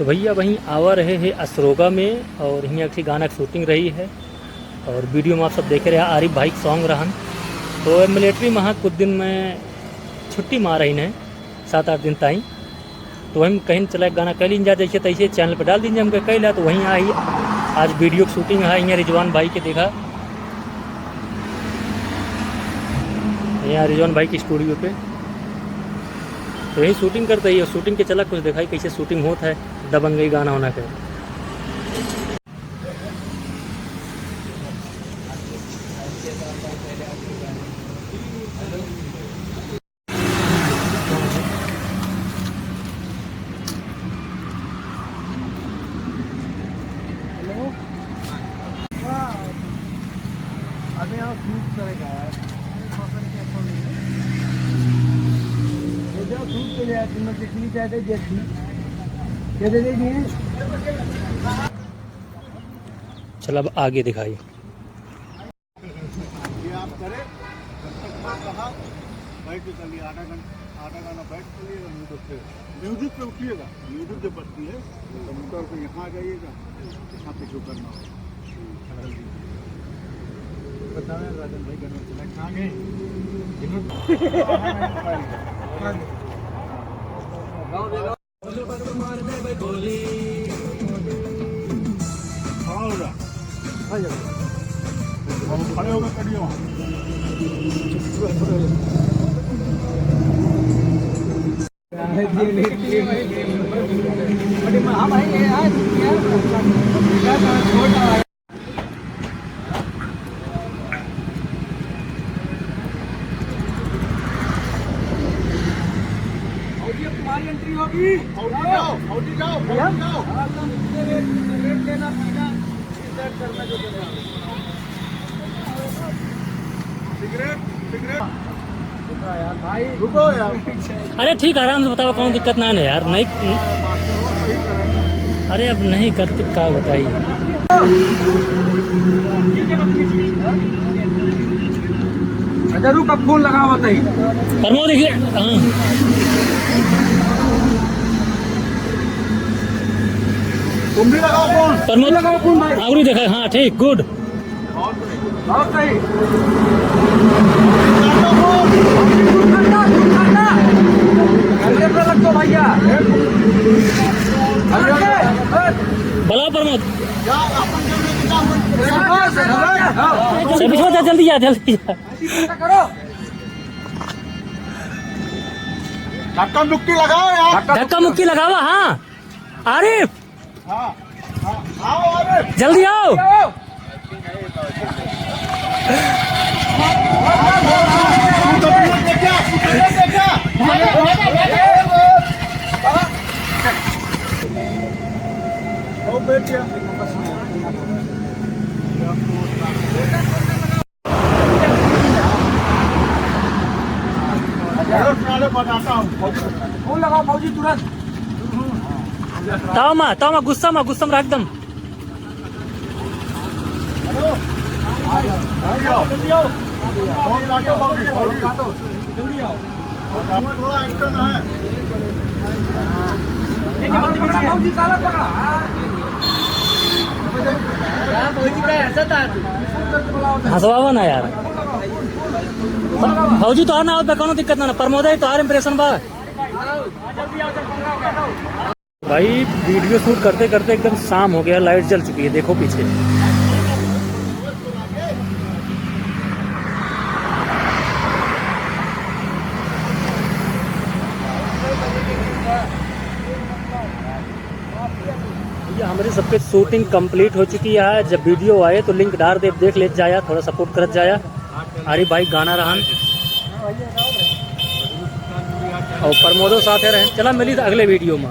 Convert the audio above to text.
तो भैया वहीं आवा रहे हैं असरोगा में और यहाँ एक गाना की शूटिंग रही है और वीडियो में आप सब देख रहे हैं आरिफ भाई सॉन्ग रहन। तो मिलिट्री में कुछ दिन में छुट्टी मार रही है 7-8 दिन ताई। तो वहीं कहीं चला गाना कह लीन जा जैसे तैसे चैनल पर डाल दीजिए हमको कह तो वहीं आई आज वीडियो की शूटिंग है। यहाँ रिजवान भाई के देखा यहाँ रिजवान भाई की स्टूडियो पे तो यही शूटिंग करते ही और शूटिंग के चला कुछ दिखाई कैसे शूटिंग होता है दबंगई गाना होना के। अभी यहाँ शूट करेगा यार शूट के लिए तुम कितनी चाहते जैसी दे दीजिए। चल अब आगे दिखाई ये आप करें बैठ के चलिए आधा गाना बैठ चलिएगा म्यूजिक पे उठिएगा। म्यूजिक जब बजती है तो मोटर पे यहाँ आ जाइएगा यहाँ पे जो करना हो बताएं। राजन भाई करना चला कहाँ गए खड़े होकर करिए वहाँ तुम्हारी एंट्री होगी। जाओ रेट लेना पीना करना जो सिगरेट यार भाई रुको यार। अरे ठीक आराम से बताओ कौन दिक्कत ना है यार नहीं। अरे अब नहीं करते क्या बताइए। जरूर का फोन लगा हुआ था प्रमोद देखिए तुम भी लगाओ फोन। प्रमोद लगाओ फोन भाई आवरी देखा हाँ ठीक गुड बहुत सही। लग तो भैया भला प्रमोद जल्दी जा जल्दी जा। करो धक्का मुक्की लगाओ यार। धक्का मुक्की लगावा हाँ आरिफ आओ आरिफ जल्दी आओ। बताता हूँ फोन लगाओ फौजी तुरंत। तामा गुस्सा में रख दम। थोड़ा एक्शन है हंसवावा ना यार फौजी तो ना होता कोनो दिक्कत ना प्रमोद है तो हर इम्प्रेशन बा भाई। वीडियो शूट करते करते एकदम शाम हो गया लाइट जल चुकी है देखो पीछे। हमारी सबके शूटिंग कंप्लीट हो चुकी है। जब वीडियो आए तो लिंक डाल दे देख ले जाया थोड़ा सपोर्ट करत जाया। अरे भाई गाना रहन और प्रमोदों साथ रहे। चला मिली अगले वीडियो में।